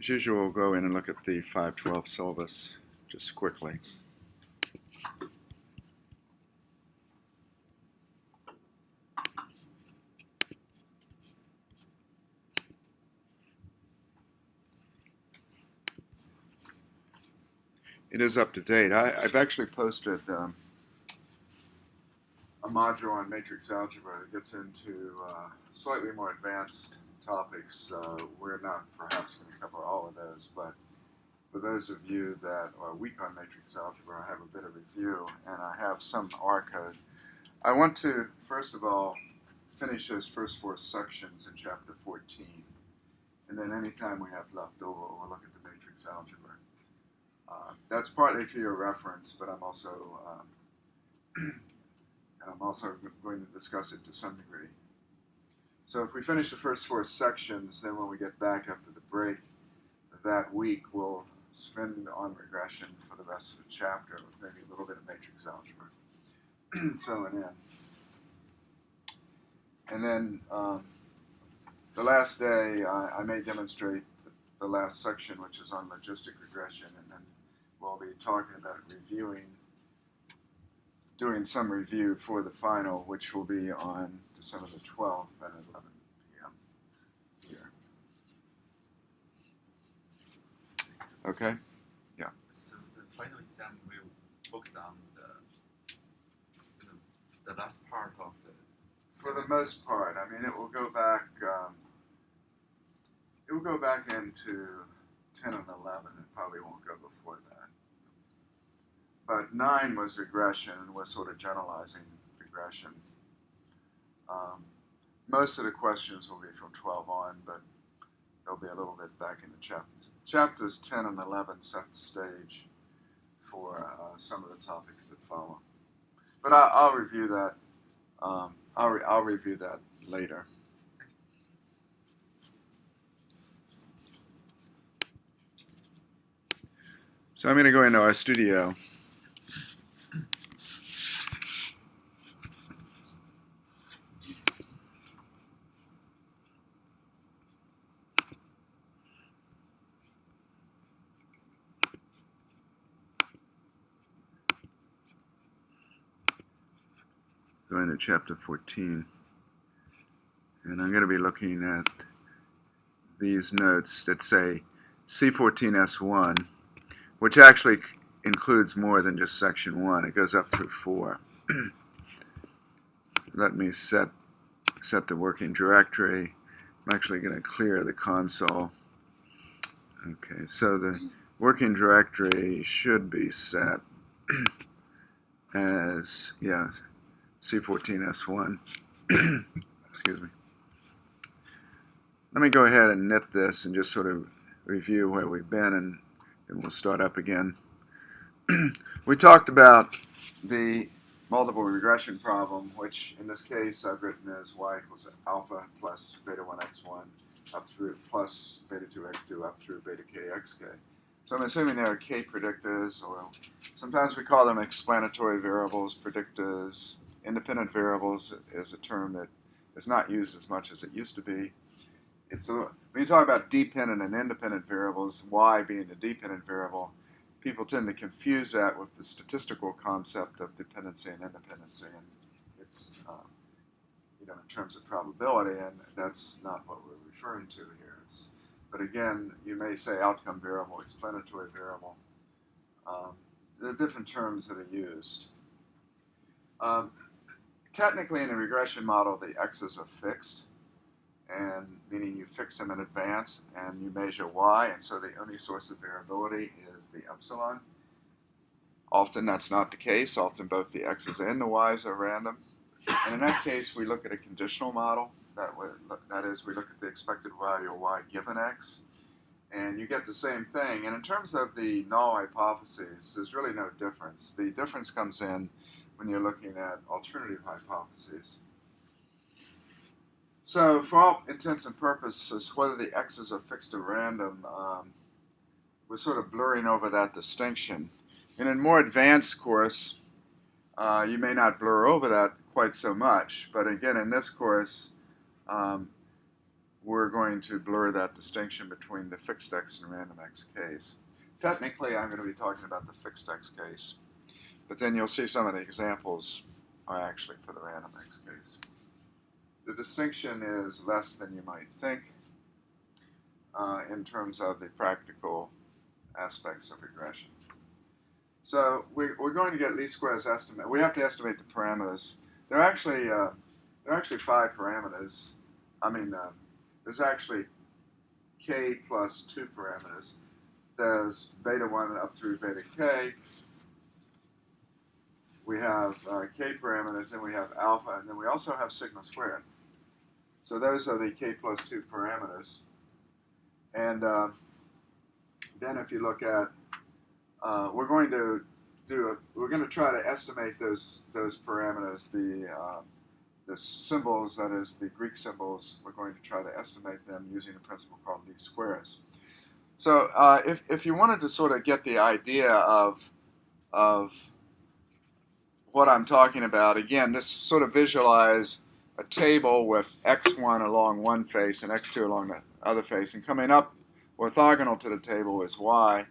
As usual, we'll go in and look at the 512 syllabus just quickly. It is up to date. I've actually posted a module on matrix algebra that gets into slightly more advanced topics. We're not perhaps going to cover all of those, but for those of you that are weak on matrix algebra, I have a bit of review, and I have some R code. I want to, first of all, finish those first 4 sections in chapter 14, and then anytime we have left over, we'll look at the matrix algebra. That's partly for your reference, but I'm also going to discuss it to some degree. So if we finish the first 4 sections, then when we get back after the break that week, we'll spend on regression for the rest of the chapter with maybe a little bit of matrix algebra thrown in. And then the last day, I may demonstrate the last section, which is on logistic regression, and then we'll be talking about doing some review for the final, which will be on December the 12th at 11 p.m. here. Okay? Yeah. So the final exam will focus on the last part of the. For the most part, I mean, it will go back. It will go back into 10 and 11. It probably won't go before that. But 9 was regression, and we're sort of generalizing regression. Most of the questions will be from 12 on, but there'll be a little bit back in the chapters. Chapters 10 and 11 set the stage for some of the topics that follow. But I'll review that. I'll review that later. So I'm going to go into our studio. Go into chapter 14. And I'm going to be looking at these notes that say C14S1, which actually includes more than just section 1. It goes up through 4. Let me set the working directory. I'm actually going to clear the console. Okay, so the working directory should be set as, yeah, C14S1. Excuse me. Let me go ahead and knit this and just sort of review where we've been, and then we'll start up again. We talked about the multiple regression problem, which in this case I've written as y equals alpha plus beta 1x1 up through plus beta 2x2 up through beta kxk. So I'm assuming there are k predictors, or sometimes we call them explanatory variables, predictors. Independent variables is a term that is not used as much as it used to be. When you talk about dependent and independent variables, y being the dependent variable, people tend to confuse that with the statistical concept of dependency and independency, and it's in terms of probability, and that's not what we're referring to here. But again, you may say outcome variable, explanatory variable. There are different terms that are used. Technically, in a regression model, the x's are fixed, and meaning you fix them in advance, and you measure y, and so the only source of variability is the epsilon. Often that's not the case. Often both the x's and the y's are random. And in that case, we look at a conditional model. That is, we look at the expected value of y given x, and you get the same thing. And in terms of the null hypotheses, there's really no difference. The difference comes in when you're looking at alternative hypotheses. So for all intents and purposes, whether the x's are fixed or random, we're sort of blurring over that distinction. In a more advanced course, you may not blur over that quite so much. But again, in this course, we're going to blur that distinction between the fixed x and random x case. Technically, I'm going to be talking about the fixed x case, but then you'll see some of the examples are actually for the random x case. The distinction is less than you might think in terms of the practical aspects of regression. So we're going to get least squares estimate. We have to estimate the parameters. There are actually 5 parameters. There's actually k plus 2 parameters. There's beta 1 up through beta k. We have k parameters, then we have alpha, and then we also have sigma squared. So those are the k plus 2 parameters. And then if you look at, we're going to try to estimate those parameters, the symbols, that is the Greek symbols. We're going to try to estimate them using a principle called least squares. So if you wanted to sort of get the idea of what I'm talking about, again, just sort of visualize a table with x1 along one face and x2 along the other face, and coming up orthogonal to the table is y,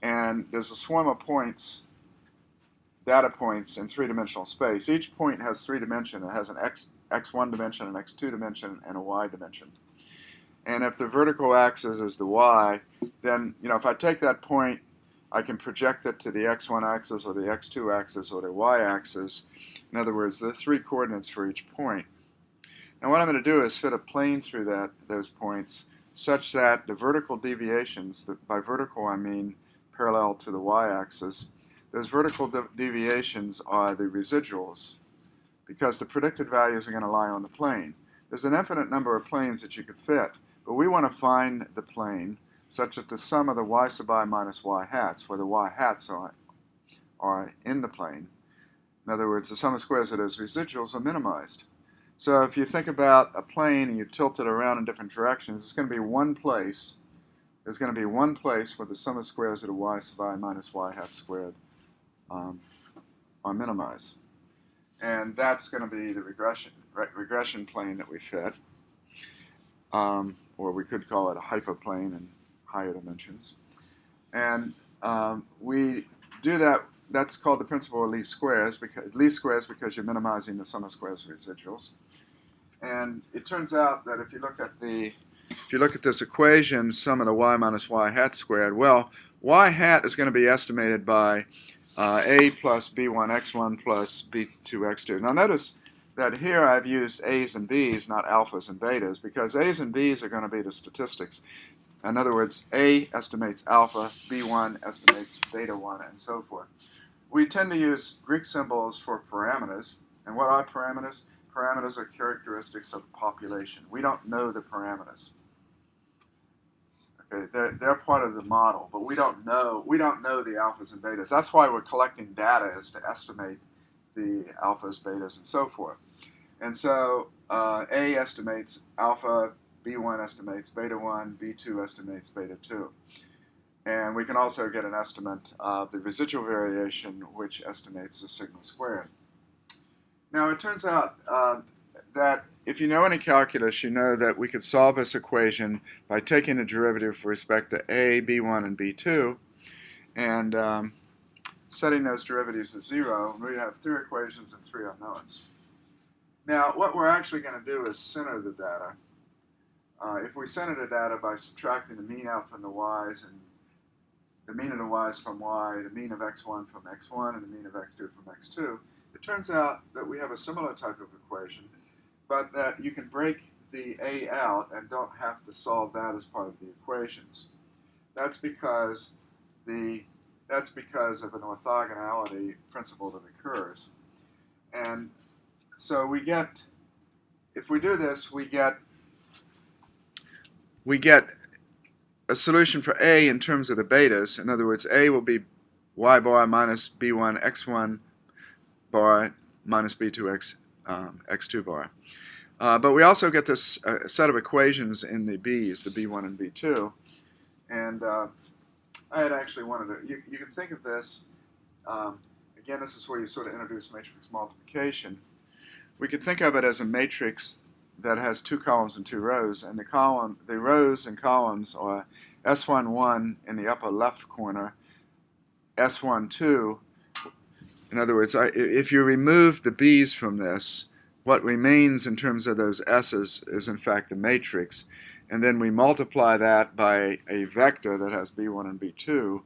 and there's a swarm of points, data points in 3-dimensional space. Each point has 3 dimensions. It has an x1 dimension, an x2 dimension, and a y dimension. And if the vertical axis is the y, then if I take that point, I can project it to the x1 axis or the x2 axis or the y axis. In other words, there are 3 coordinates for each point. And what I'm going to do is fit a plane through those points such that the vertical deviations, by vertical I mean parallel to the y-axis, those vertical deviations are the residuals, because the predicted values are going to lie on the plane. There's an infinite number of planes that you could fit, but we want to find the plane such that the sum of the y sub I minus y hats, where the y hats are in the plane. In other words, the sum of squares of those residuals are minimized. So if you think about a plane and you tilt it around in different directions, it's going to be one place. There's going to be one place where the sum of squares of the y sub I minus y hat squared are minimized. And that's going to be the regression plane that we fit. Or we could call it a hyperplane in higher dimensions. And we do that. That's called the principle of least squares because you're minimizing the sum of squares of residuals. And it turns out that if you look at this equation, sum of the y minus y hat squared, well, y hat is going to be estimated by a plus b1 x1 plus b2 x2. Now notice that here I've used a's and b's, not alphas and betas, because a's and b's are going to be the statistics. In other words, a estimates alpha, b1 estimates beta 1, and so forth. We tend to use Greek symbols for parameters. And what are parameters? Parameters are characteristics of a population. We don't know the parameters. Okay, they're part of the model, but we don't know the alphas and betas. That's why we're collecting data, is to estimate the alphas, betas, and so forth. And so A estimates alpha, B1 estimates beta 1, B2 estimates beta 2. And we can also get an estimate of the residual variation, which estimates the sigma squared. Now, it turns out that if you know any calculus, you know that we could solve this equation by taking the derivative with respect to A, B1, and B2, and setting those derivatives to 0. We have 3 equations and 3 unknowns. Now, what we're actually going to do is center the data. If we center the data by subtracting the mean out from the y's and the mean of the y's from y, the mean of x1 from x1, and the mean of x2 from x2, it turns out that we have a similar type of equation, but that you can break the a out and don't have to solve that as part of the equations. That's because of an orthogonality principle that occurs. And so we get, if we do this, we get a solution for A in terms of the betas. In other words, A will be y bar minus b1 x1 bar minus b2 x2 bar. But we also get this set of equations in the b's, the b1 and b2. And I had actually wanted to, you can think of this, again, this is where you sort of introduce matrix multiplication. We could think of it as a matrix that has 2 columns and 2 rows, and the rows and columns are S11 in the upper left corner, S12. In other words, if you remove the b's from this, what remains in terms of those s's is in fact a matrix, and then we multiply that by a vector that has b1 and b2,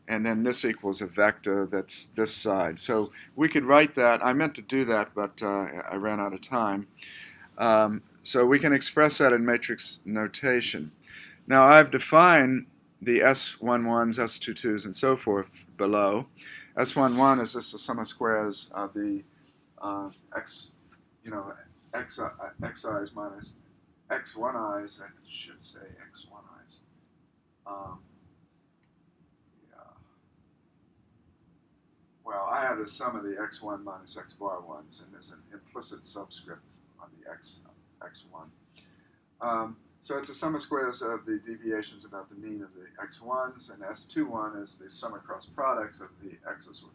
and then this equals a vector that's this side. So we could write that. I meant to do that, but I ran out of time. So we can express that in matrix notation. Now I've defined the S11s, S22s, and so forth below. S11 is just the sum of squares of the xi's minus x1i's. I should say x1i's. Well, I have the sum of the x1 minus x bar 1s, and there's an implicit subscript on the x1. So it's the sum of squares of the deviations about the mean of the x1s, and S21 is the sum of cross products of the x's with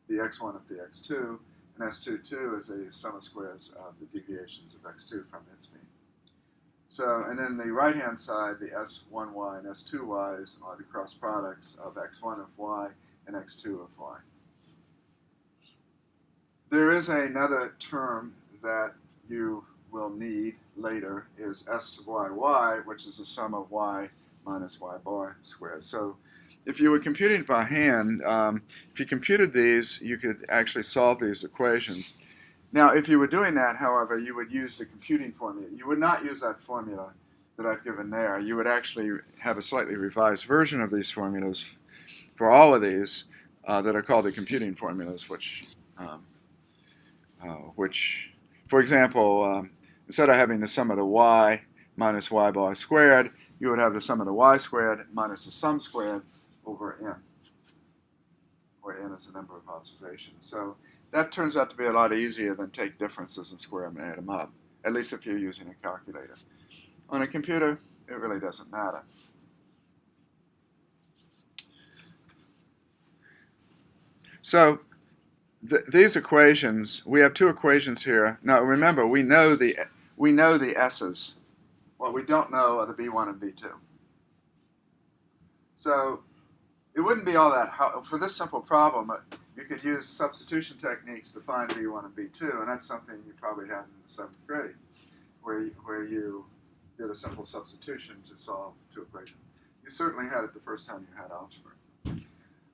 the x1 of the x2, and S22 is a sum of squares of the deviations of x2 from its mean. So, and then the right-hand side, the S1y and S2y's are the cross products of x1 of y and x2 of y. There is another term that you will need later, is SYY, which is the sum of y minus y bar squared. So if you were computing by hand, if you computed these, you could actually solve these equations. Now, if you were doing that, however, you would use the computing formula. You would not use that formula that I've given there. You would actually have a slightly revised version of these formulas for all of these that are called the computing formulas, which for example, instead of having the sum of the y minus y bar squared, you would have the sum of the y squared minus the sum squared over n, where n is the number of observations. So that turns out to be a lot easier than take differences and square them and add them up, at least if you're using a calculator. On a computer, it really doesn't matter. So these equations, we have 2 equations here. Now remember, we know the s's. What we don't know are the b1 and b2. So it wouldn't be all that hard. For this simple problem, you could use substitution techniques to find b1 and b2, and that's something you probably had in the 7th grade, where you did a simple substitution to solve 2 equations. You certainly had it the first time you had algebra.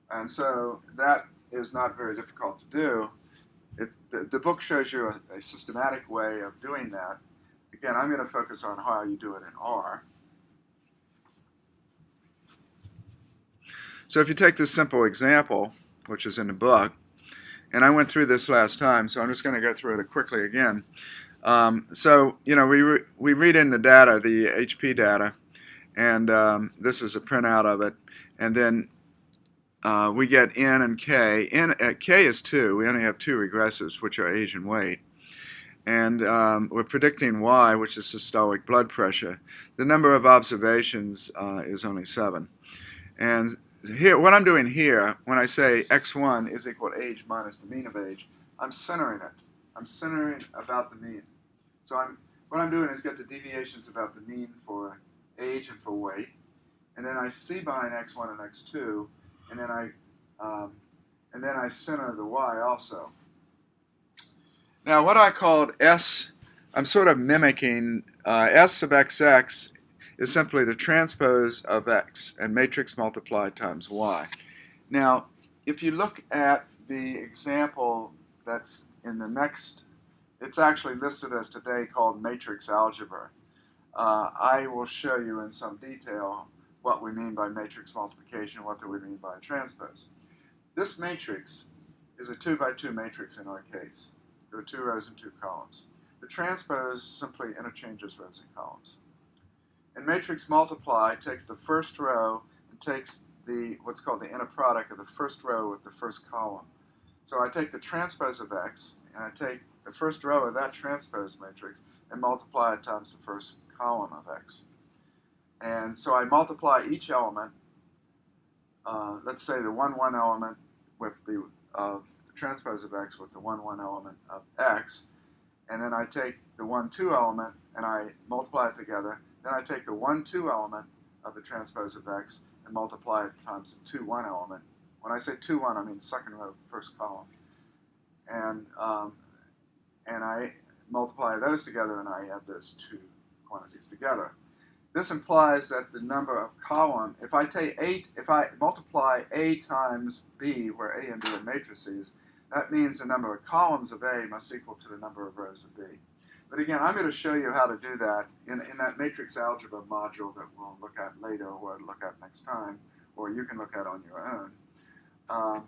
And so that is not very difficult to do. The book shows you a systematic way of doing that. Again, I'm going to focus on how you do it in R. So if you take this simple example, which is in the book, and I went through this last time, so I'm just going to go through it quickly again. So, you know, we read in the data, the HP data, and this is a printout of it, and then we get n and k. K is 2. We only have 2 regressives, which are age and weight. And we're predicting y, which is systolic blood pressure. The number of observations is only 7. And here, what I'm doing here, when I say x1 is equal to age minus the mean of age, I'm centering it. I'm centering about the mean. So what I'm doing is get the deviations about the mean for age and for weight. And then I c-bind x1 and x2. And then I center the y also. Now, what I called S, I'm sort of mimicking S of xx is simply the transpose of x and matrix multiplied times y. Now, if you look at the example that's in the next, it's actually listed as today called matrix algebra. I will show you in some detail what we mean by matrix multiplication, what do we mean by transpose. This matrix is a 2 by 2 matrix in our case. There are 2 rows and 2 columns. The transpose simply interchanges rows and columns. And matrix multiply takes the first row and takes what's called the inner product of the first row with the first column. So I take the transpose of x, and I take the first row of that transpose matrix and multiply it times the first column of x. And so I multiply each element, let's say the 1, 1 element with the transpose of x with the 1, 1 element of x, and then I take the 1, 2 element, and I multiply it together. Then I take the 1, 2 element of the transpose of x and multiply it times the 2, 1 element. When I say 2, 1, I mean second row, first column. And I multiply those together, and I add those two quantities together. This implies that the number of column, if I multiply A times B, where A and B are matrices, that means the number of columns of A must equal to the number of rows of B. But again, I'm going to show you how to do that in that matrix algebra module that we'll look at later or look at next time, or you can look at on your own.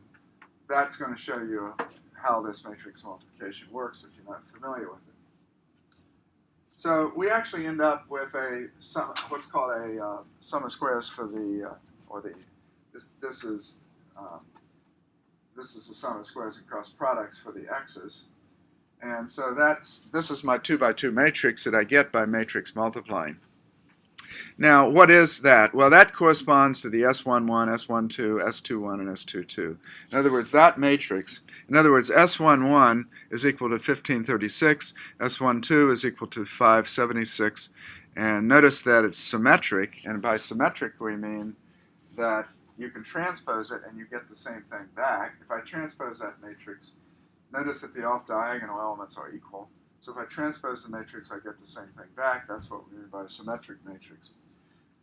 That's going to show you how this matrix multiplication works if you're not familiar with it. So we actually end up with what's called a sum of squares for this is the sum of squares and cross products for the x's. And so this is my 2 by 2 matrix that I get by matrix multiplying. Now, what is that? Well, that corresponds to the S11, S12, S21, and S22. In other words, that matrix, S11 is equal to 1536, S12 is equal to 576, and notice that it's symmetric, and by symmetric we mean that you can transpose it and you get the same thing back. If I transpose that matrix, notice that the off-diagonal elements are equal. So if I transpose the matrix, I get the same thing back. That's what we mean by a symmetric matrix.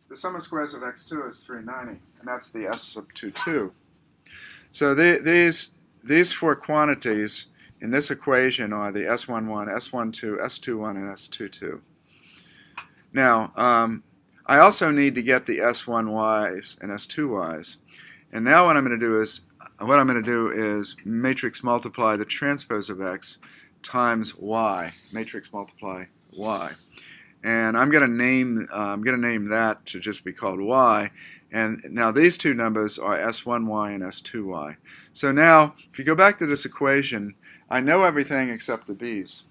The sum of squares of x2 is 390, and that's the S sub 22. So these four quantities in this equation are the S11, S12, S21, and S22. Now, I also need to get the S1y's and S2y's. And now what I'm going to do is matrix multiply the transpose of x times y, matrix multiply y, and I'm going to name that to just be called y. And now these two numbers are S1y and S2y. So now, if you go back to this equation, I know everything except the b's.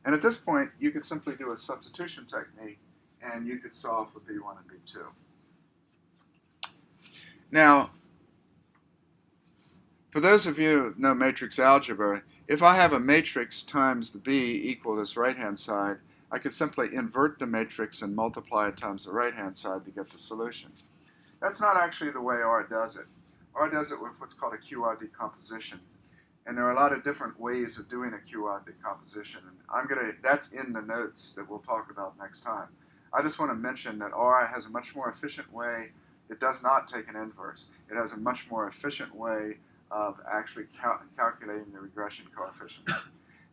And at this point, you could simply do a substitution technique, and you could solve for b1 and b2. Now, for those of you who know matrix algebra, if I have a matrix times the b equal this right-hand side, I could simply invert the matrix and multiply it times the right-hand side to get the solution. That's not actually the way R does it. R does it with what's called a QR decomposition. And there are a lot of different ways of doing a QR decomposition. And that's in the notes that we'll talk about next time. I just want to mention that R has a much more efficient way. It does not take an inverse. It has a much more efficient way of actually calculating the regression coefficients.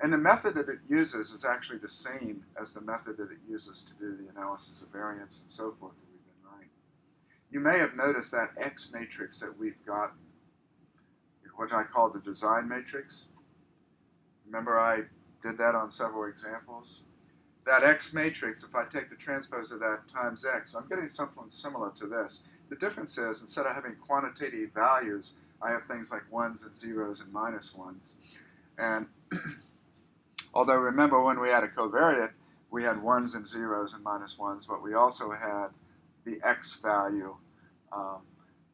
And the method that it uses is actually the same as the method that it uses to do the analysis of variance and so forth that we've been running. You may have noticed that X matrix that we've got, what I call the design matrix. Remember I did that on several examples? That X matrix, if I take the transpose of that times X, I'm getting something similar to this. The difference is, instead of having quantitative values, I have things like 1s and 0s and minus 1s. And although remember when we had a covariate, we had 1s and 0s and minus 1s, but we also had the X value,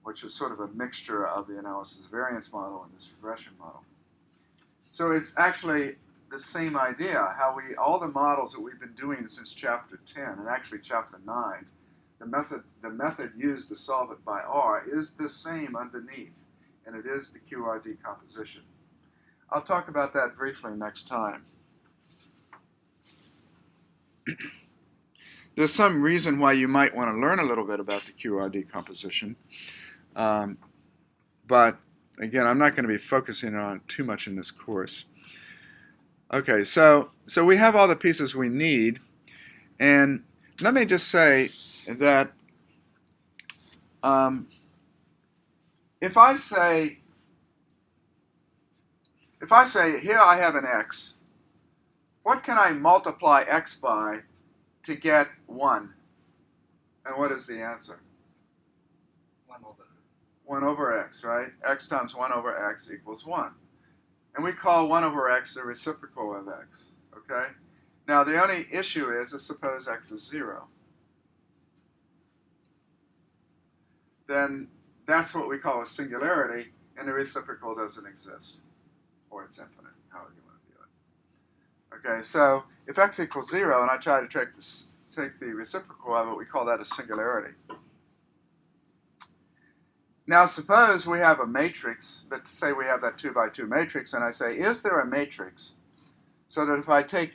which is sort of a mixture of the analysis variance model and this regression model. So it's actually the same idea, how all the models that we've been doing since chapter 10, and actually chapter 9, the method used to solve it by R is the same underneath, and it is the QR decomposition. I'll talk about that briefly next time. There's some reason why you might want to learn a little bit about the QR decomposition, but again, I'm not going to be focusing on it too much in this course. Okay, so we have all the pieces we need, and let me just say that if I say here I have an x, what can I multiply x by to get 1? And what is the answer? 1 over x, right? X times 1 over x equals 1. And we call 1 over x the reciprocal of x, okay? Now the only issue is, let's suppose x is 0. Then that's what we call a singularity, and the reciprocal doesn't exist. Or it's infinite, however you want to Okay, so if x equals 0 and I try to take the reciprocal of it, we call that a singularity. Now suppose we have a matrix, let's say we have that 2 by 2 matrix, and I say, is there a matrix so that if I take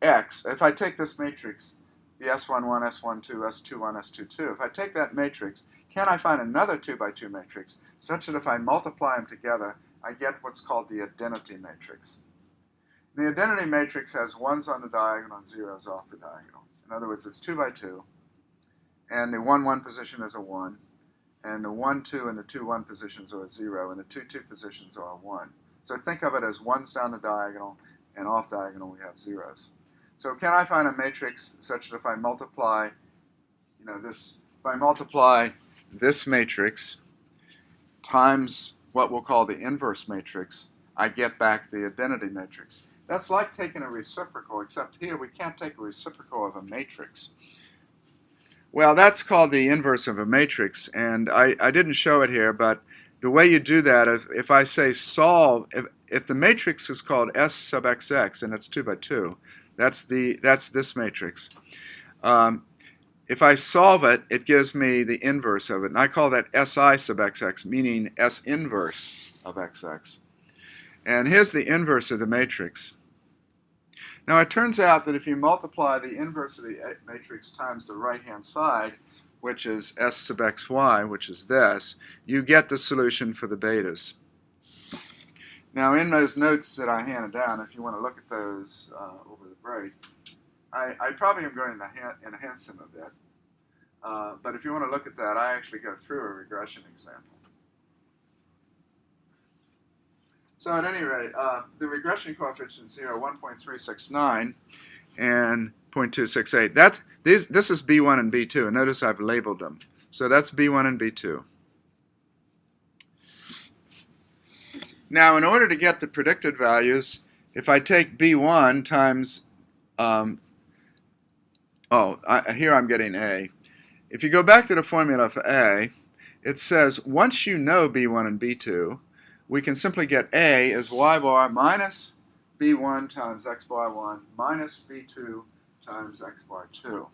x, if I take this matrix, the S11, S12, S21, S22, if I take that matrix, can I find another 2 by 2 matrix such that if I multiply them together, I get what's called the identity matrix? The identity matrix has 1s on the diagonal and 0s off the diagonal. In other words, it's 2 by 2, and the 1, 1 position is a 1, and the 1, 2, and the 2, 1 positions are a 0, and the 2, 2 positions are a 1. So think of it as 1s down the diagonal, and off diagonal we have 0s. So can I find a matrix such that if I multiply, this matrix times what we'll call the inverse matrix, I get back the identity matrix. That's like taking a reciprocal, except here we can't take a reciprocal of a matrix. Well, that's called the inverse of a matrix, and I didn't show it here, but the way you do that, if I say solve, if the matrix is called S sub xx, and it's 2 by 2, that's this matrix. If I solve it, it gives me the inverse of it, and I call that Si sub xx, meaning S inverse of xx. And here's the inverse of the matrix. Now it turns out that if you multiply the inverse of the matrix times the right-hand side, which is S sub xy, which is this, you get the solution for the betas. Now in those notes that I handed down, if you want to look at those over the break, I probably am going to enhance them a bit. But if you want to look at that, I actually go through a regression example. So at any rate, the regression coefficients here are 1.369 and 0.268. This is B1 and B2, and notice I've labeled them. So that's B1 and B2. Now, in order to get the predicted values, if I take B1 times, here I'm getting A. If you go back to the formula for A, it says once you know B1 and B2, we can simply get A as y bar minus B1 times x bar 1 minus B2 times x bar 2.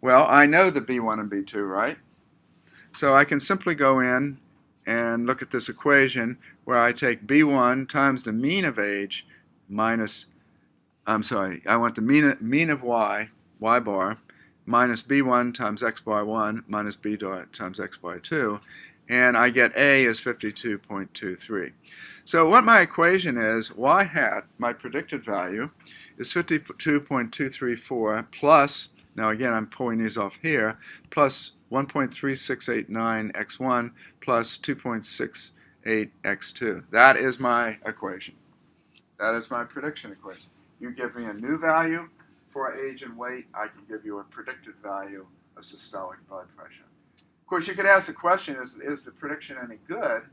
Well, I know the B1 and B2, right? So I can simply go in and look at this equation where I take B1 times the mean of age minus, I want the mean of y bar, minus B1 times x bar 1 minus B times x bar 2, and I get A is 52.23. So what my equation is, y hat, my predicted value, is 52.234 plus, now again I'm pulling these off here, plus 1.3689 x1 plus 2.68 x2. That is my equation. That is my prediction equation. You give me a new value for age and weight, I can give you a predicted value of systolic blood pressure. Of course, you could ask the question, is the prediction any good?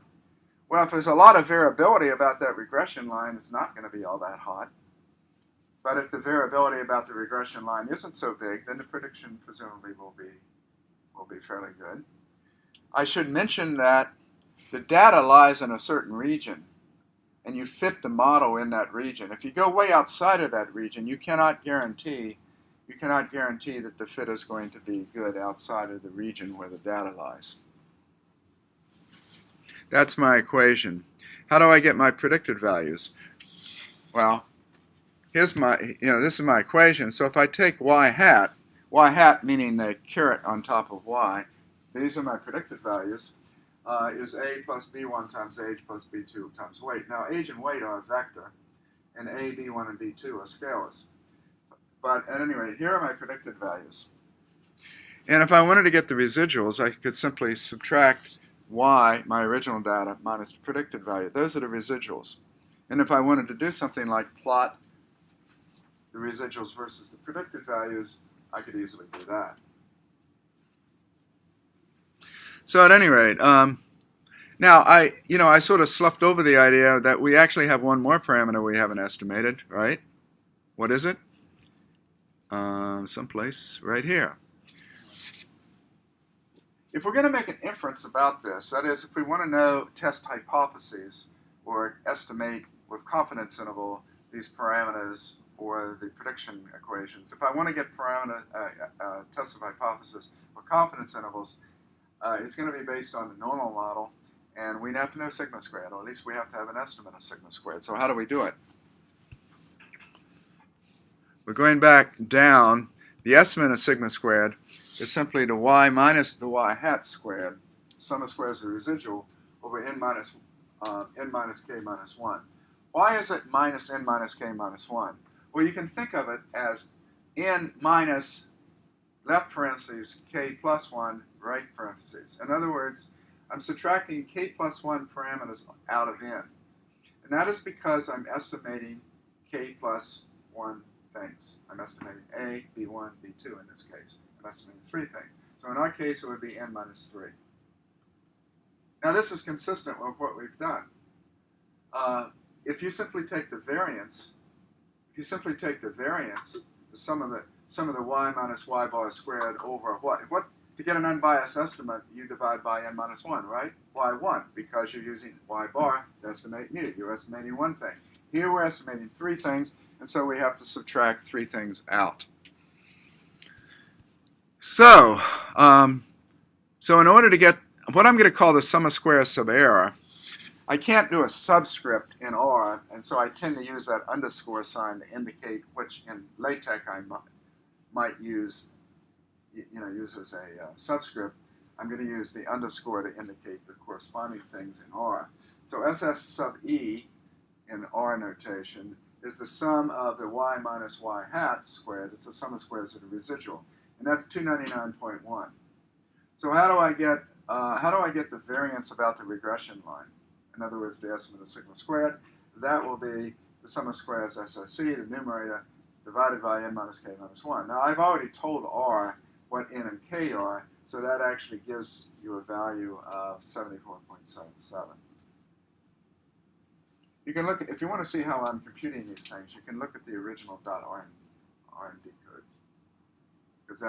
Well, if there's a lot of variability about that regression line, it's not going to be all that hot. But if the variability about the regression line isn't so big, then the prediction presumably will be fairly good. I should mention that the data lies in a certain region, and you fit the model in that region. If you go way outside of that region, you cannot guarantee that the fit is going to be good outside of the region where the data lies. That's my equation. How do I get my predicted values? Well, here's my, this is my equation. So if I take y hat meaning the caret on top of y, these are my predicted values, is A plus B1 times age plus B2 times weight. Now age and weight are a vector, and A, B1, and B2 are scalars. But at any rate, here are my predicted values. And if I wanted to get the residuals, I could simply subtract y, my original data, minus the predicted value. Those are the residuals. And if I wanted to do something like plot the residuals versus the predicted values, I could easily do that. So at any rate, now I sort of sloughed over the idea that we actually have one more parameter we haven't estimated, right? What is it? Someplace right here. If we're going to make an inference about this, that is, if we want to test hypotheses or estimate with confidence interval these parameters or the prediction equations. If I want to get tests of hypothesis or confidence intervals, it's going to be based on the normal model, and we have to know sigma squared, or at least we have to have an estimate of sigma squared. So how do we do it? We're going back down. The estimate of sigma squared is simply the y minus the y hat squared, sum of squares of the residual, over n minus k minus 1. Why is it minus n minus k minus 1? Well, you can think of it as n minus left parentheses k plus 1 right parentheses. In other words, I'm subtracting k plus 1 parameters out of n. And that is because I'm estimating k plus 1 things. I'm estimating A, B1, B2 in this case. I'm estimating 3 things. So in our case, it would be n minus 3. Now this is consistent with what we've done. If you simply take the variance, the sum of the y minus y bar squared over what? To get an unbiased estimate, you divide by n minus 1, right? Y1, because you're using y bar to estimate mu. You're estimating 1 thing. Here we're estimating 3 things, and so we have to subtract 3 things out. So, in order to get what I'm going to call the sum of squares sub error, I can't do a subscript in R, and so I tend to use that underscore sign to indicate which in LaTeX I might use, use as a subscript. I'm going to use the underscore to indicate the corresponding things in R. So SS sub E in R notation is the sum of the y minus y hat squared. It's the sum of squares of the residual, and that's 299.1. So how do I get the variance about the regression line? In other words, the estimate of sigma squared. That will be the sum of squares SSC, the numerator, divided by n minus k minus 1. Now, I've already told R what n and k are, so that actually gives you a value of 74.77. You can look at, if you want to see how I'm computing these things, you can look at the original .RMD code, because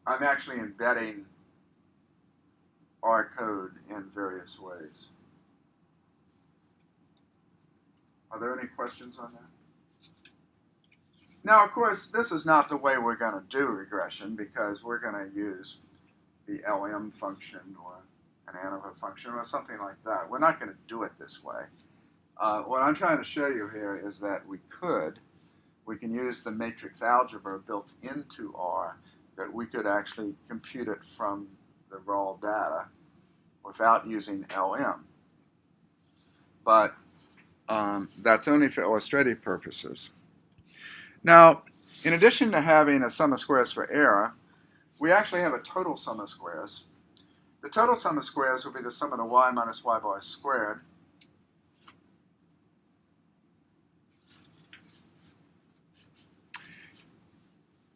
I'm actually embedding R code in various ways. Are there any questions on that? Now, of course, this is not the way we're going to do regression, because we're going to use the LM function or an ANOVA function or something like that. We're not going to do it this way. What I'm trying to show you here is that we can use the matrix algebra built into R, that we could actually compute it from the raw data without using LM. But that's only for illustrative purposes. Now, in addition to having a sum of squares for error, we actually have a total sum of squares. The total sum of squares will be the sum of the y minus y bar squared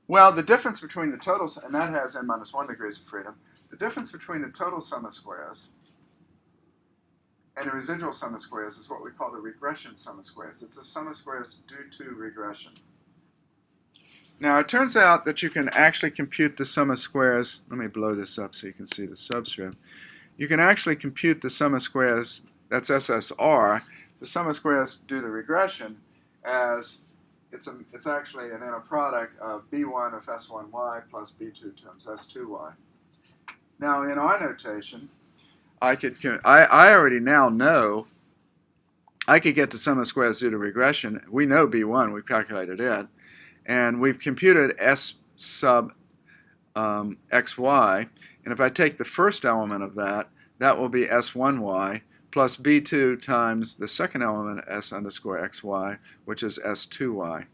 well, the difference between the totals, and that has n minus 1 degrees of freedom, the difference between the total sum of squares and the residual sum of squares is what we call the regression sum of squares. It's a sum of squares due to regression. Now, it turns out that you can actually compute the sum of squares. Let me blow this up so you can see the subscript. You can actually compute the sum of squares, that's SSR, the sum of squares due to regression, as it's actually an inner product of B1 of S1y plus B2 times S2y. Now, in our notation, I already now know I could get the sum of squares due to regression. We know B1, we've calculated it, and we've computed S sub xy, and if I take the first element of that, that will be S1y plus B2 times the second element, S underscore xy, which is S2y.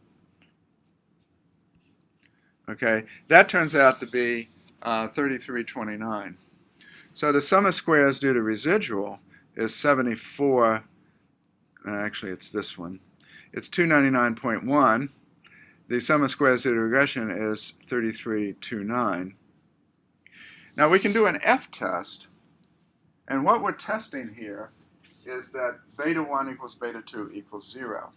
Okay, that turns out to be 3329. So the sum of squares due to residual is 74, actually it's this one. It's 299.1. The sum of squares due to regression is 3329. Now we can do an F-test, and what we're testing here is that beta 1 equals beta 2 equals 0.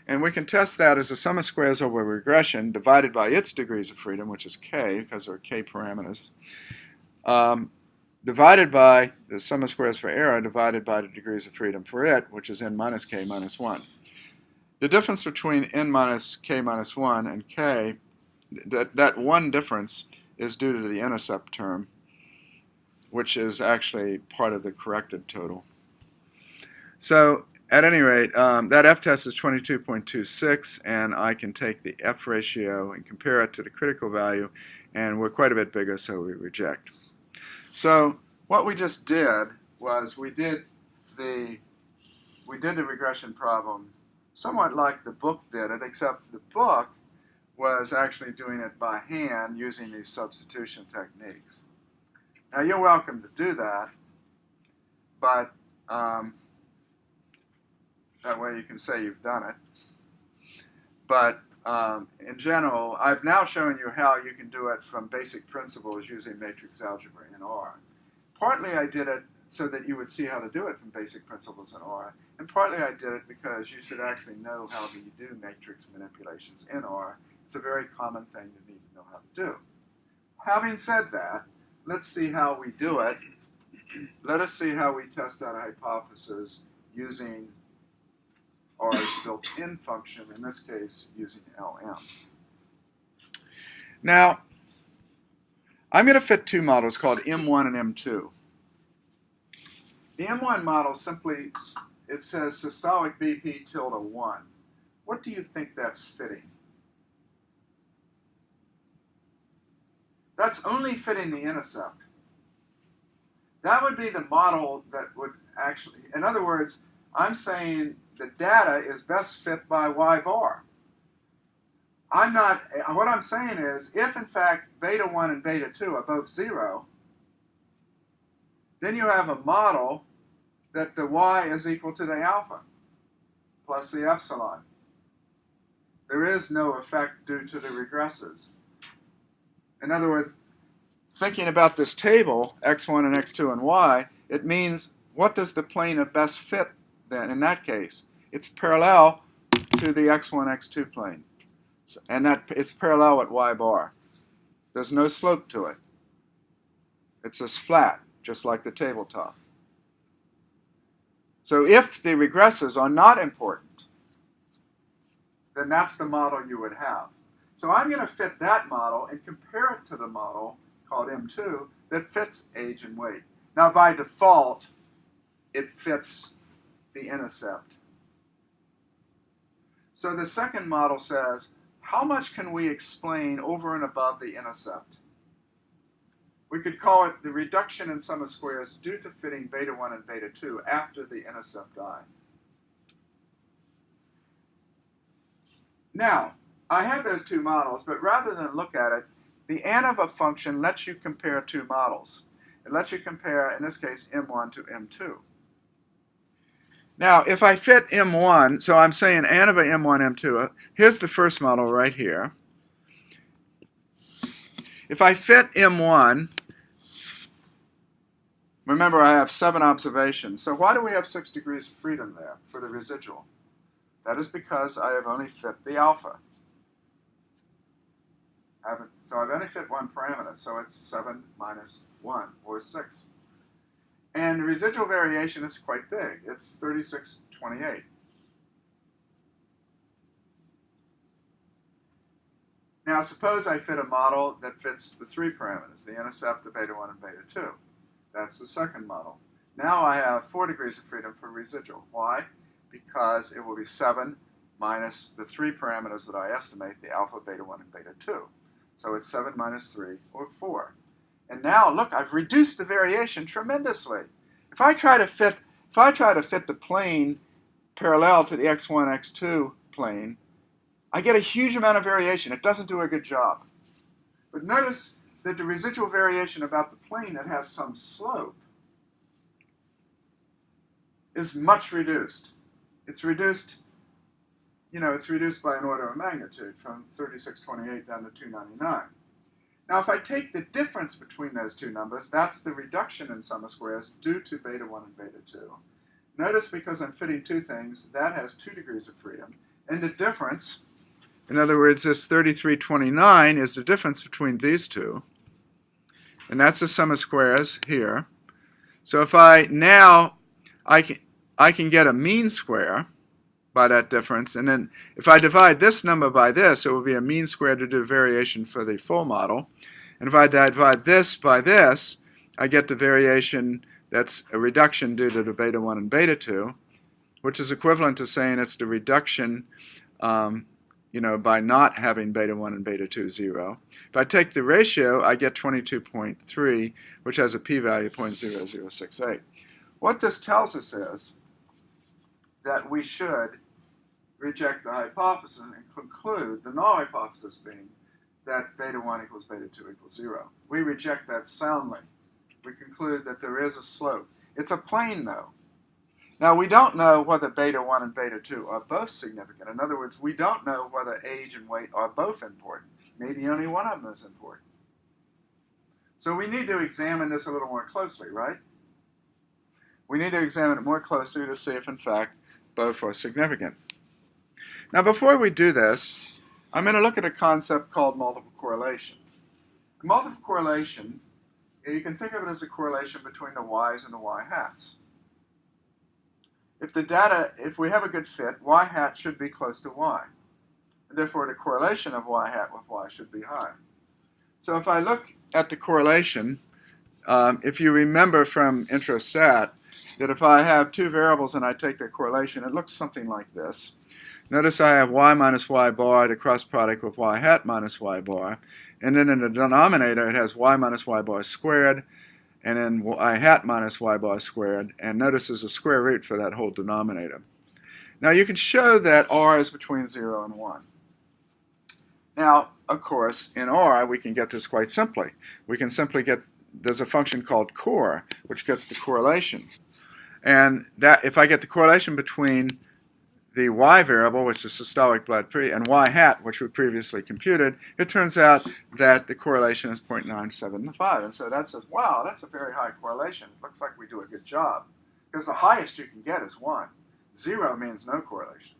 And we can test that as a sum of squares over regression divided by its degrees of freedom, which is k, because there are k parameters. divided by the sum of squares for error divided by the degrees of freedom for it, which is n minus k minus 1. The difference between n minus k minus 1 and k, that one difference is due to the intercept term, which is actually part of the corrected total. So at any rate, that f-test is 22.26, and I can take the f ratio and compare it to the critical value, and we're quite a bit bigger, so we reject. So what we just did was we did the regression problem somewhat like the book did it, except the book was actually doing it by hand using these substitution techniques. Now you're welcome to do that, but that way you can say you've done it. But in general, I've now shown you how you can do it from basic principles using matrix algebra in R. Partly I did it so that you would see how to do it from basic principles in R, and partly I did it because you should actually know how you do matrix manipulations in R. It's a very common thing you need to know how to do. Having said that, let's see how we do it. Let us see how we test out a hypothesis using R's built-in function, in this case using LM. Now, I'm going to fit two models called M1 and M2. The M1 model simply, it says systolic BP tilde 1. What do you think that's fitting? That's only fitting the intercept. That would be the model that would actually, in other words, I'm saying the data is best fit by y bar. What I'm saying is, if in fact beta 1 and beta 2 are both 0, then you have a model that the y is equal to the alpha plus the epsilon. There is no effect due to the regresses. In other words, thinking about this table, x1 and x2 and y, it means what does the plane of best fit then in that case? It's parallel to the x1, x2 plane. And that it's parallel at y bar. There's no slope to it. It's just flat, just like the tabletop. So if the regresses are not important, then that's the model you would have. So I'm going to fit that model and compare it to the model called M2 that fits age and weight. Now by default, it fits the intercept. So the second model says, how much can we explain over and above the intercept? We could call it the reduction in sum of squares due to fitting beta 1 and beta 2 after the intercept I. Now, I have those two models, but rather than look at it, the ANOVA function lets you compare two models. It lets you compare, in this case, M1 to M2. Now, if I fit M1, so I'm saying ANOVA M1, M2, here's the first model right here. If I fit M1, remember I have 7 observations. So why do we have 6 degrees of freedom there for the residual? That is because I have only fit the alpha. So I've only fit one parameter, so it's 7 minus 1, or 6. And the residual variation is quite big. It's 3628. Now suppose I fit a model that fits the 3 parameters, the intercept, the beta 1, and beta 2. That's the second model. Now I have 4 degrees of freedom for residual. Why? Because it will be 7 minus the 3 parameters that I estimate, the alpha, beta 1, and beta 2. So it's 7 minus 3, or 4. And now, look, I've reduced the variation tremendously. If I try to fit the plane parallel to the x1, x2 plane, I get a huge amount of variation. It doesn't do a good job. But notice that the residual variation about the plane that has some slope is much reduced. It's reduced, it's reduced by an order of magnitude from 3628 down to 299. Now, if I take the difference between those two numbers, that's the reduction in sum of squares due to beta 1 and beta 2. Notice, because I'm fitting two things, that has 2 degrees of freedom. And the difference, in other words, this 3329 is the difference between these two. And that's the sum of squares here. So if I can get a mean square by that difference, and then if I divide this number by this, it will be a mean square to do variation for the full model. And if I divide this by this, I get the variation that's a reduction due to the beta 1 and beta 2, which is equivalent to saying it's the reduction by not having beta 1 and beta 2 0. If I take the ratio, I get 22.3, which has a p-value of 0.0068. What this tells us is that we should reject the hypothesis and conclude the null hypothesis being that beta 1 equals beta 2 equals 0. We reject that soundly. We conclude that there is a slope. It's a plane, though. Now, we don't know whether beta 1 and beta 2 are both significant. In other words, we don't know whether age and weight are both important. Maybe only one of them is important. So we need to examine this a little more closely, right? We need to examine it more closely to see if, in fact, both are significant. Now, before we do this, I'm going to look at a concept called multiple correlation. Multiple correlation, you can think of it as a correlation between the y's and the y hats. If we have a good fit, y hat should be close to y. And therefore, the correlation of y hat with y should be high. So if I look at the correlation, if you remember from intro stat, that if I have two variables and I take their correlation, it looks something like this. Notice I have y minus y bar, the cross product with y hat minus y bar. And then in the denominator, it has y minus y bar squared, and then y hat minus y bar squared. And notice there's a square root for that whole denominator. Now you can show that r is between 0 and 1. Now, of course, in r, we can get this quite simply. We can simply get, there's a function called core, which gets the correlation. And that, if I get the correlation between the y variable, which is systolic blood pre, and y hat, which we previously computed, it turns out that the correlation is 0.975. And so that says, wow, that's a very high correlation. It looks like we do a good job. Because the highest you can get is 1. 0 means no correlation.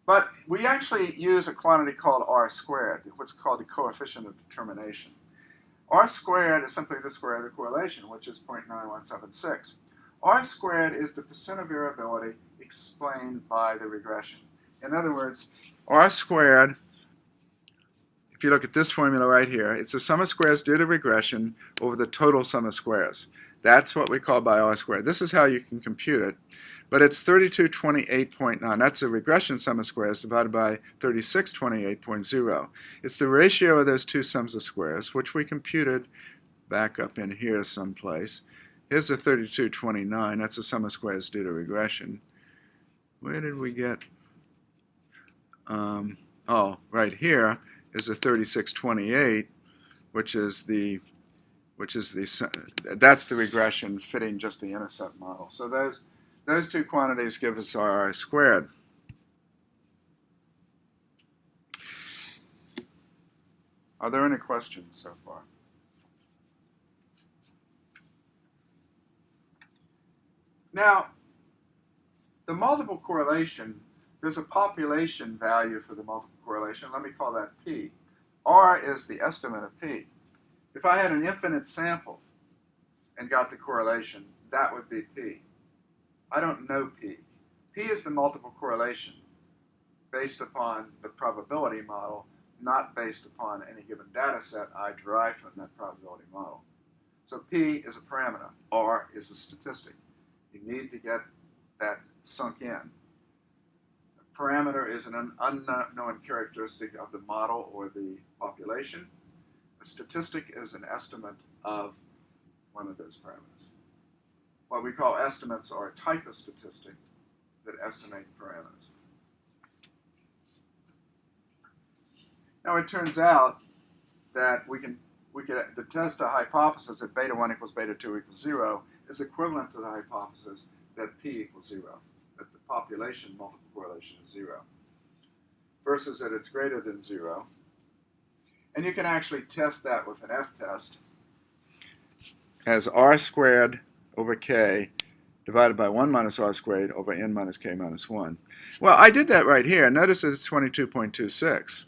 But we actually use a quantity called r squared, what's called the coefficient of determination. R squared is simply the square of the correlation, which is 0.9176. R squared is the percent of variability explained by the regression. In other words, R squared, if you look at this formula right here, it's the sum of squares due to regression over the total sum of squares. That's what we call by R squared. This is how you can compute it. But it's 3228.9. That's a regression sum of squares divided by 3628.0. It's the ratio of those two sums of squares, which we computed back up in here someplace. Here's the 3229. That's the sum of squares due to regression. Where did we get? Right here is the 3628, that's the regression fitting just the intercept model. So those two quantities give us our R squared. Are there any questions so far? Now, the multiple correlation, there's a population value for the multiple correlation. Let me call that P. R is the estimate of P. If I had an infinite sample and got the correlation, that would be P. I don't know P. P is the multiple correlation based upon the probability model, not based upon any given data set I derive from that probability model. So P is a parameter. R is a statistic. You need to get that sunk in. A parameter is an unknown characteristic of the model or the population. A statistic is an estimate of one of those parameters. What we call estimates are a type of statistic that estimate parameters. Now it turns out that we could test a hypothesis that beta 1 equals beta 2 equals 0 is equivalent to the hypothesis that P equals 0, that the population multiple correlation is 0, versus that it's greater than 0. And you can actually test that with an F-test as R squared over K divided by 1 minus R squared over N minus K minus 1. Well, I did that right here. Notice that it's 22.26.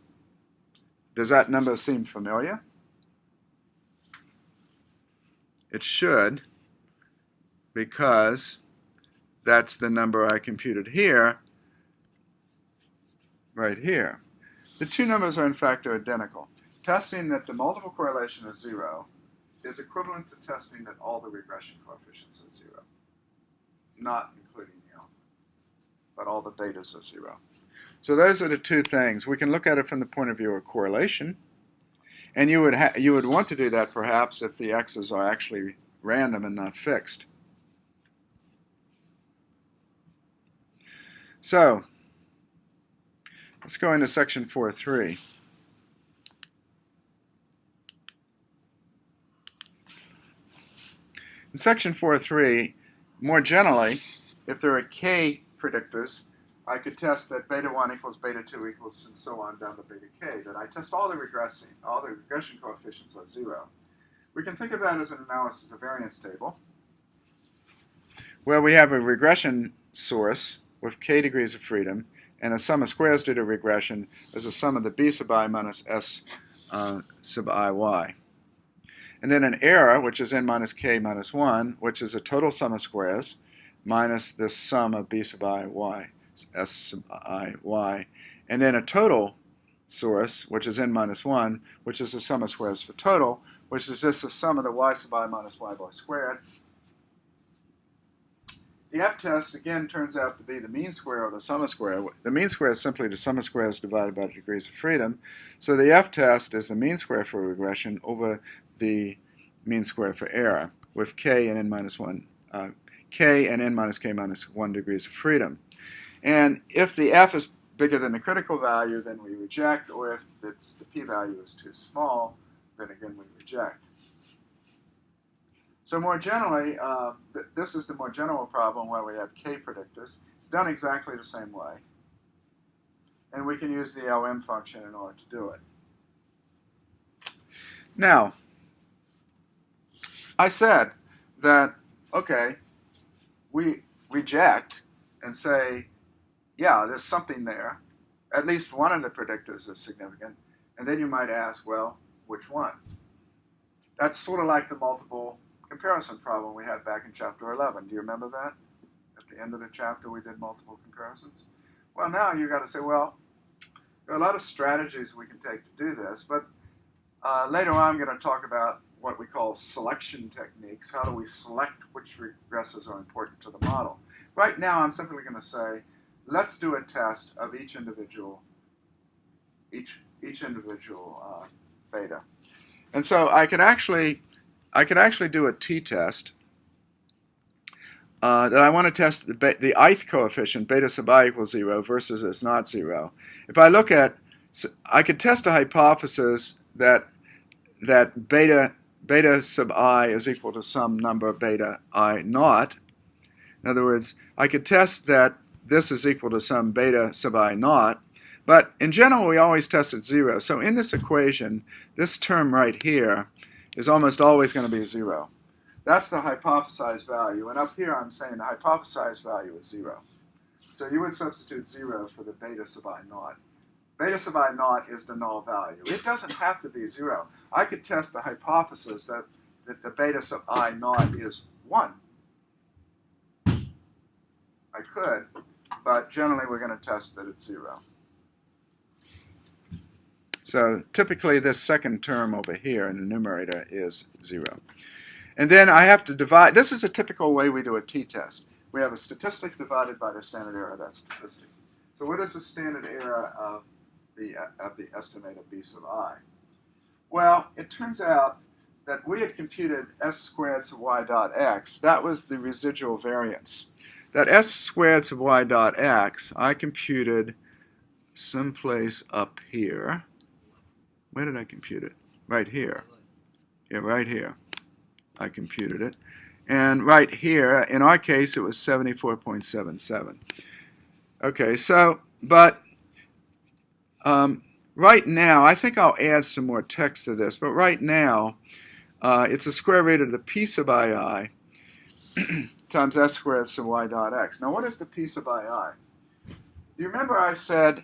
Does that number seem familiar? It should, because that's the number I computed here, right here. The two numbers are in fact identical. Testing that the multiple correlation is 0 is equivalent to testing that all the regression coefficients are 0, not including the alpha, but all the betas are 0. So those are the two things. We can look at it from the point of view of correlation, and you would want to do that perhaps if the x's are actually random and not fixed. So let's go into section 4.3. In section 4.3, more generally, if there are k predictors, I could test that beta 1 equals beta 2 equals and so on down to beta k, that I test all the regression coefficients are 0. We can think of that as an analysis of variance table, where we have a regression source with k degrees of freedom, and a sum of squares due to regression is a sum of the b sub I minus s sub iy. And then an error, which is n minus k minus 1, which is a total sum of squares, minus the sum of b sub iy, s sub iy. And then a total source, which is n minus 1, which is the sum of squares for total, which is just the sum of the y sub I minus y bar squared. The f-test, again, turns out to be the mean square or the sum of square. The mean square is simply the sum of squares divided by the degrees of freedom. So the f-test is the mean square for regression over the mean square for error, with k and n minus 1, k and n minus k minus 1 degrees of freedom. And if the f is bigger than the critical value, then we reject, or if the p-value is too small, then again we reject. So more generally, this is the more general problem where we have k predictors. It's done exactly the same way. And we can use the LM function in order to do it. Now, I said that, okay, we reject and say, yeah, there's something there. At least one of the predictors is significant. And then you might ask, well, which one? That's sort of like the multiple comparison problem we had back in chapter 11. Do you remember that? At the end of the chapter, we did multiple comparisons. Well, now you've got to say, well, there are a lot of strategies we can take to do this, but later on I'm going to talk about what we call selection techniques. How do we select which regressors are important to the model? Right now, I'm simply going to say, let's do a test of each individual beta. And so I could actually do a t-test that I want to test the ith coefficient, beta sub I equals 0 versus it's not 0. If I look at, I could test a hypothesis that beta sub I is equal to some number beta I naught. In other words, I could test that this is equal to some beta sub I naught, but in general we always test at 0. So in this equation, this term right here is almost always going to be 0. That's the hypothesized value, and up here I'm saying the hypothesized value is 0. So you would substitute 0 for the beta sub I naught. Beta sub I naught is the null value. It doesn't have to be 0. I could test the hypothesis that the beta sub I naught is 1. I could, but generally we're going to test that it's 0. So typically this second term over here in the numerator is 0. And then I have to divide. This is a typical way we do a t-test. We have a statistic divided by the standard error of that statistic. So what is the standard error of the estimate of b sub I? Well, it turns out that we had computed s squared sub y dot x. That was the residual variance. That s squared sub y dot x, I computed someplace up here. Where did I compute it? Right here. Yeah, right here. I computed it. And right here, in our case, it was 74.77. Okay, so, but right now, I think I'll add some more text to this, but right now, it's the square root of the p sub I times s squared sub y dot x. Now, what is the p sub I? Do you remember I said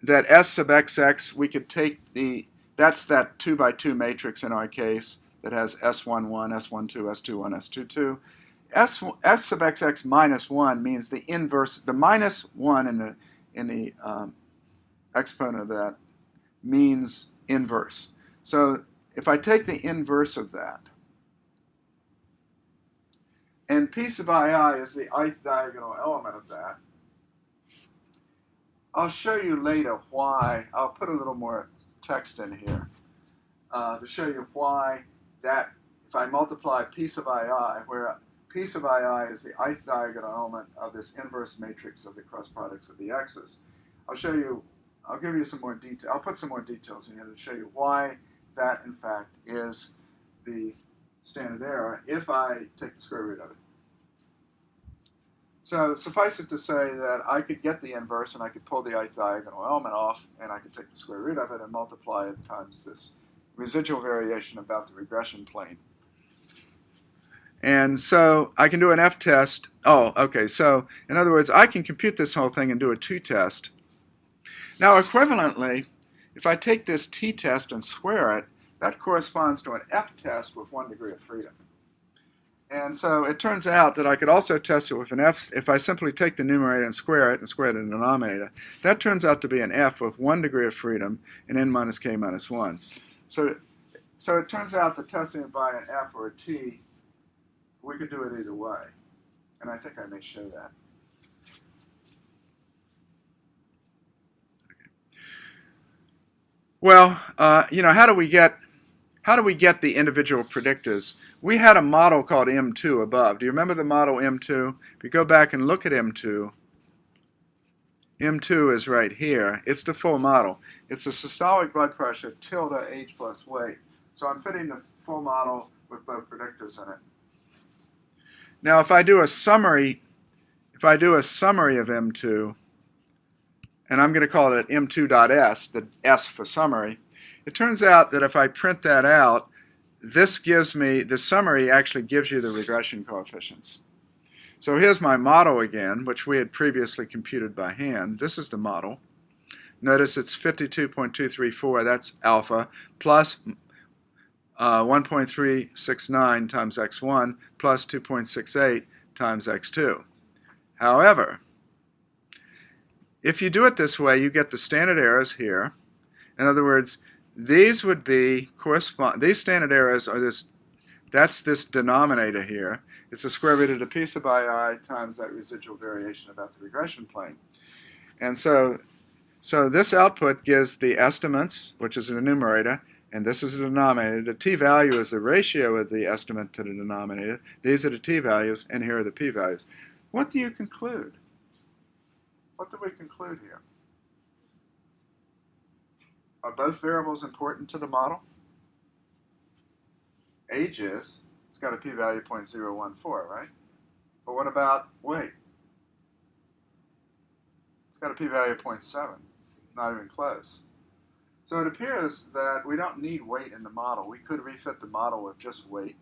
that s sub xx, we could take that's that 2 by 2 matrix in our case, that has S11, S12, S21, S22. S sub xx minus 1 means the inverse, the minus 1 in the exponent of that means inverse. So if I take the inverse of that, and P sub ii is the ith diagonal element of that, I'll show you later why. I'll put a little more text in here to show you why that, if I multiply P sub ii, where P sub ii is the ith diagonal element of this inverse matrix of the cross products of the x's, I'll show you, I'll give you some more detail. I'll put some more details in here to show you why that, in fact, is the standard error if I take the square root of it. So suffice it to say that I could get the inverse and I could pull the ith diagonal element off and I could take the square root of it and multiply it times this residual variation about the regression plane. And so I can do an f-test. Oh, okay. So in other words, I can compute this whole thing and do a t-test. Now equivalently, if I take this t-test and square it, that corresponds to an f-test with 1 degree of freedom. And so it turns out that I could also test it with an f. If I simply take the numerator and square the denominator, that turns out to be an f with 1 degree of freedom and n minus k minus 1. So it turns out that testing it by an f or a t, we could do it either way. And I think I may show that. Okay. Well, how do we get the individual predictors? We had a model called M2 above. Do you remember the model M2? If you go back and look at M2, M2 is right here. It's the full model. It's the systolic blood pressure tilde age plus weight. So I'm fitting the full model with both predictors in it. Now if I do a summary of M2, and I'm going to call it M2.S, the S for summary, it turns out that if I print that out, this gives me, the summary actually gives you the regression coefficients. So here's my model again, which we had previously computed by hand. This is the model. Notice it's 52.234, that's alpha, plus 1.369 times x1 plus 2.68 times x2. However, if you do it this way, you get the standard errors here. In other words, these would be these standard errors are that's this denominator here. It's the square root of the P sub ii times that residual variation about the regression plane. And so this output gives the estimates, which is the numerator, and this is the denominator. The t-value is the ratio of the estimate to the denominator. These are the t-values, and here are the p-values. What do you conclude? What do we conclude here? Are both variables important to the model? Age is. It's got a p-value of 0.014, right? But what about weight? It's got a p-value of 0.7. Not even close. So it appears that we don't need weight in the model. We could refit the model with just weight.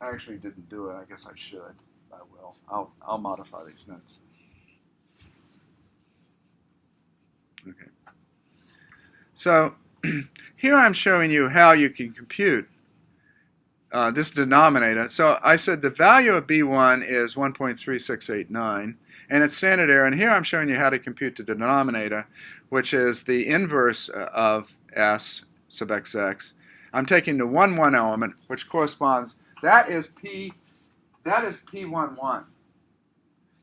I actually didn't do it. I guess I should. I will. I'll modify these notes. Okay. So here I'm showing you how you can compute this denominator. So I said the value of B1 is 1.3689, and it's standard error. And here I'm showing you how to compute the denominator, which is the inverse of S sub xx. I'm taking the 1, 1 element, which corresponds, that is P11.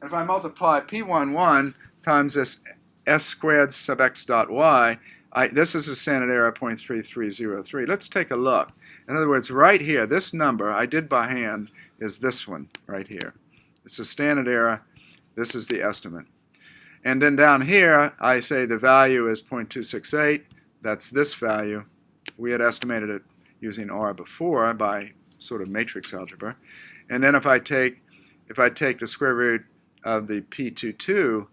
And if I multiply P11 times this S squared sub x dot y, this is a standard error of 0.3303. Let's take a look. In other words, right here, this number I did by hand is this one right here. It's a standard error. This is the estimate. And then down here, I say the value is 0.268. That's this value. We had estimated it using R before by sort of matrix algebra. And then if I take the square root of the P22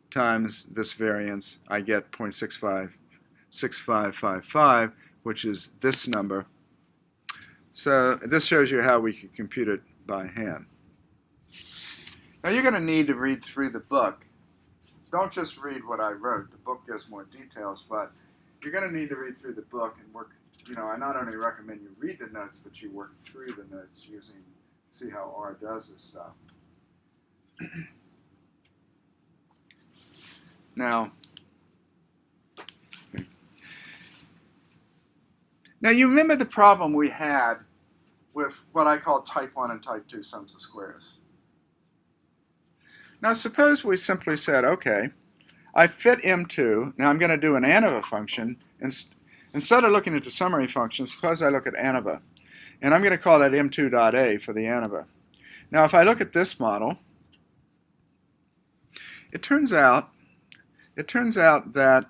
times this variance, I get 0.6555, which is this number. So this shows you how we could compute it by hand. Now you're going to need to read through the book. Don't just read what I wrote. The book gives more details, but you're going to need to read through the book and work I not only recommend you read the notes, but you work through the notes see how R does this stuff. Now, you remember the problem we had with what I call type 1 and type 2 sums of squares. Now suppose we simply said, okay, I fit M2, now I'm going to do an ANOVA function. Instead of looking at the summary function, suppose I look at ANOVA. And I'm going to call that M2.A for the ANOVA. Now if I look at this model, it turns out that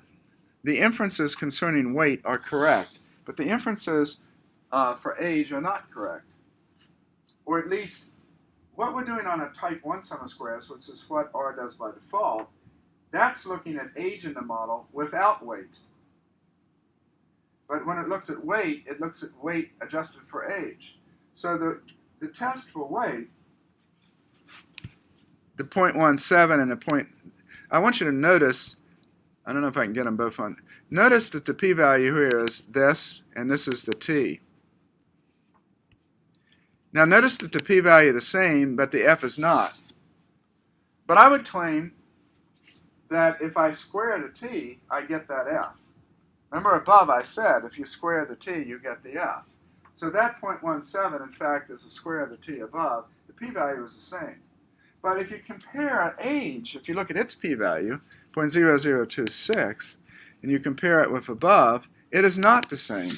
the inferences concerning weight are correct, but the inferences for age are not correct. Or at least, what we're doing on a type 1 sum of squares, which is what R does by default, that's looking at age in the model without weight. But when it looks at weight, it looks at weight adjusted for age. So the test for weight, the 0.17 and the point, I want you to notice, I don't know if I can get them both on. Notice that the p-value here is this, and this is the t. Now notice that the p-value is the same, but the f is not. But I would claim that if I square the t, I get that f. Remember above I said if you square the t, you get the f. So that 0.17, in fact, is the square of the t above. The p-value is the same. But if you compare age, if you look at its p-value, 0.0026, and you compare it with above, it is not the same.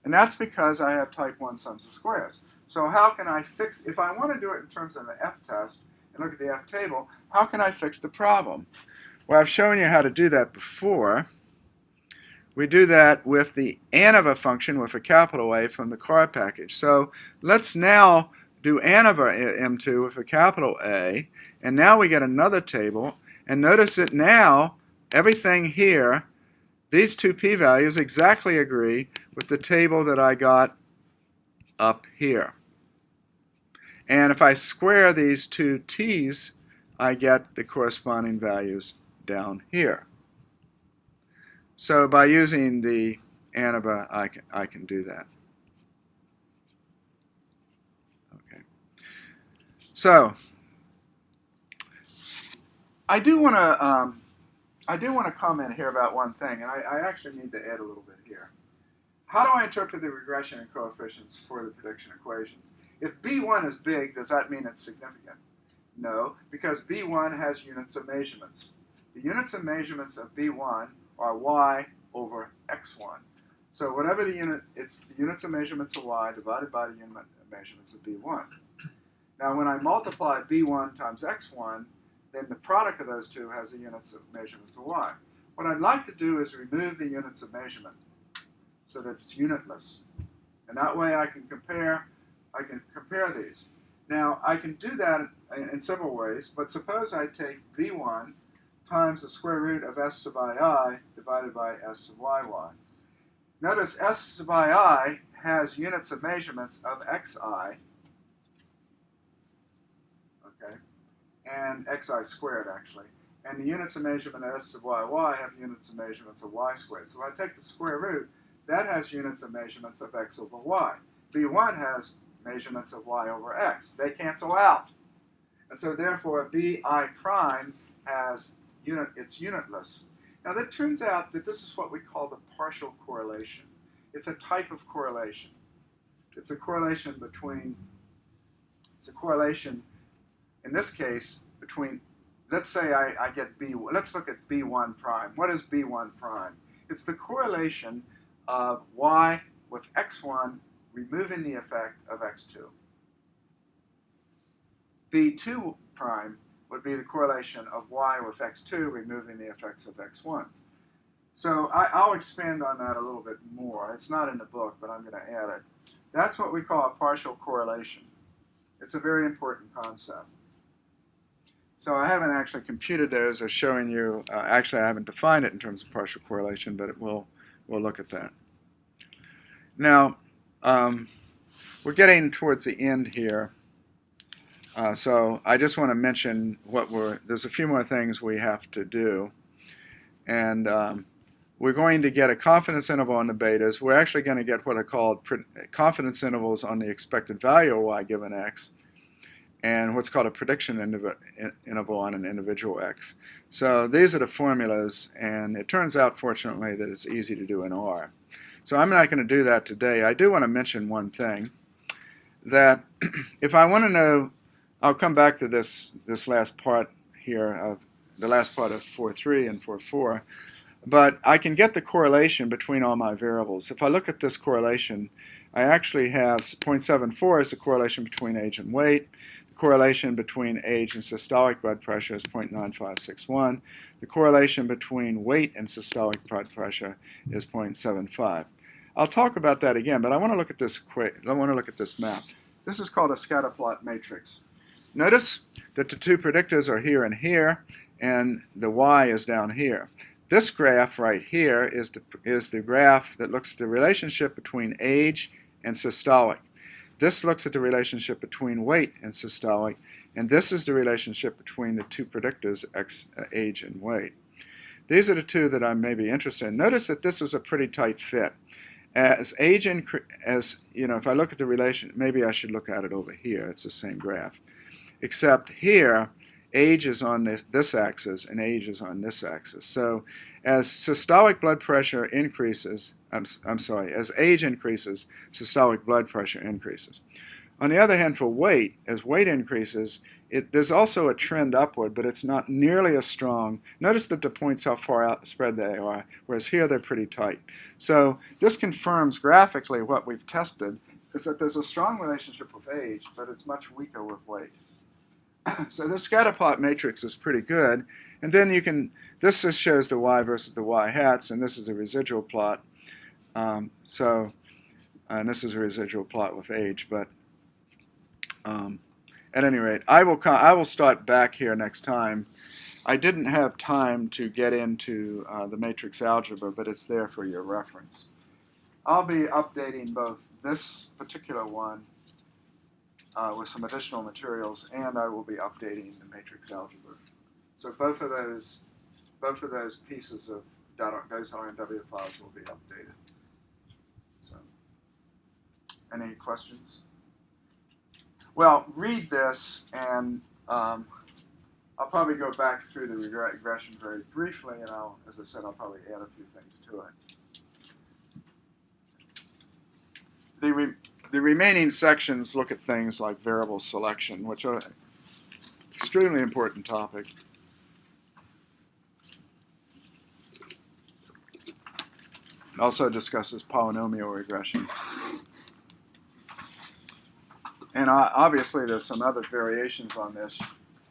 And that's because I have type 1 sums of squares. So how can I fix, if I want to do it in terms of the f-test, and look at the f-table, how can I fix the problem? Well, I've shown you how to do that before. We do that with the ANOVA function with a capital A from the car package. So let's now do ANOVA M2 with a capital A, and now we get another table, and notice that now everything here, these two p-values exactly agree with the table that I got up here. And if I square these two t's, I get the corresponding values down here. So by using the ANOVA, I can do that. Okay. So I do want to comment here about one thing, and I actually need to add a little bit here. How do I interpret the regression and coefficients for the prediction equations? If B1 is big, does that mean it's significant? No, because B1 has units of measurements. The units of measurements of B1 are y over x1. So whatever the unit, it's the units of measurements of y divided by the unit of measurements of B1. Now when I multiply B1 times x1, then the product of those two has the units of measurements of y. What I'd like to do is remove the units of measurement so that it's unitless. And that way I can compare these. Now I can do that in several ways, but suppose I take B1 times the square root of s sub I divided by s sub yy. Notice s sub I has units of measurements of xi, okay, and xi squared actually. And the units of measurement of s sub yy have units of measurements of y squared. So if I take the square root, that has units of measurements of x over y. B1 has measurements of y over x. They cancel out. And so therefore bi prime has it's unitless. Now that turns out that this is what we call the partial correlation. It's a type of correlation. It's a correlation in this case, between, let's say I get B, let's look at B1 prime. What is B1 prime? It's the correlation of y with x1 removing the effect of x2. B2 prime would be the correlation of y with x2 removing the effects of x1. So I'll expand on that a little bit more. It's not in the book, but I'm going to add it. That's what we call a partial correlation. It's a very important concept. So I haven't actually computed those or showing you, actually I haven't defined it in terms of partial correlation, but we'll look at that. Now, we're getting towards the end here. So I just want to mention there's a few more things we have to do. And we're going to get a confidence interval on the betas. We're actually going to get what are called confidence intervals on the expected value of y given x, and what's called a prediction interval on an individual x. So these are the formulas, and it turns out, fortunately, that it's easy to do in R. So I'm not going to do that today. I do want to mention one thing, that if I want to know, I'll come back to this last part here, of the last part of 4.3 and 4.4, but I can get the correlation between all my variables. If I look at this correlation, I actually have 0.74 is the correlation between age and weight. The correlation between age and systolic blood pressure is 0.9561. The correlation between weight and systolic blood pressure is 0.75. I'll talk about that again, but I want to look at this map. This is called a Scatterplot Matrix. Notice that the two predictors are here and here, and the y is down here. This graph right here is the graph that looks at the relationship between age and systolic. This looks at the relationship between weight and systolic, and this is the relationship between the two predictors, age and weight. These are the two that I may be interested in. Notice that this is a pretty tight fit. As age if I look at the relation, maybe I should look at it over here. It's the same graph, except here, age is on this axis and age is on this axis. So as systolic blood pressure increases, as age increases, systolic blood pressure increases. On the other hand, for weight, as weight increases, there's also a trend upward, but it's not nearly as strong. Notice that the points how far out spread they are, whereas here they're pretty tight. So this confirms graphically what we've tested, is that there's a strong relationship with age, but it's much weaker with weight. So this Scatterplot matrix is pretty good. And then this just shows the y versus the y hats, and this is a residual plot. And this is a residual plot with age, but at any rate, I will start back here next time. I didn't have time to get into the matrix algebra, but it's there for your reference. I'll be updating both this particular one with some additional materials, and I will be updating the matrix algebra. So both of those pieces of those RNW files will be updated. So, any questions? Well, read this, and I'll probably go back through the regression very briefly, and as I said, I'll probably add a few things to it. The remaining sections look at things like variable selection, which are an extremely important topic. It also discusses polynomial regression. And obviously there's some other variations on this.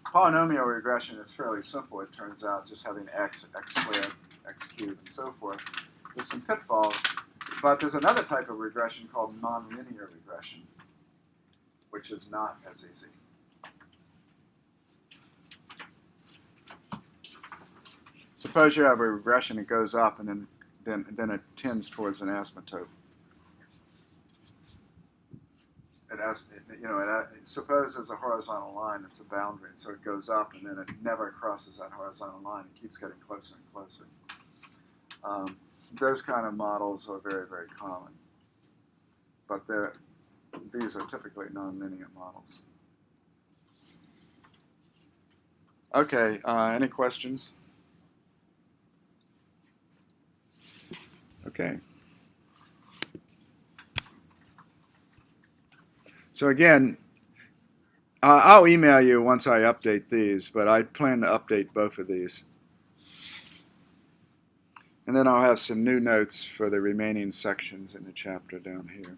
Polynomial regression is fairly simple, it turns out, just having x squared, x cubed, and so forth. There's some pitfalls. But there's another type of regression called nonlinear regression, which is not as easy. Suppose you have a regression that goes up and then it tends towards an asymptote. Suppose there's a horizontal line, it's a boundary, and so it goes up and then it never crosses that horizontal line. It keeps getting closer and closer. Those kind of models are very, very common, but these are typically nonlinear models. Okay, any questions? Okay. So again, I'll email you once I update these, but I plan to update both of these. And then I'll have some new notes for the remaining sections in the chapter down here.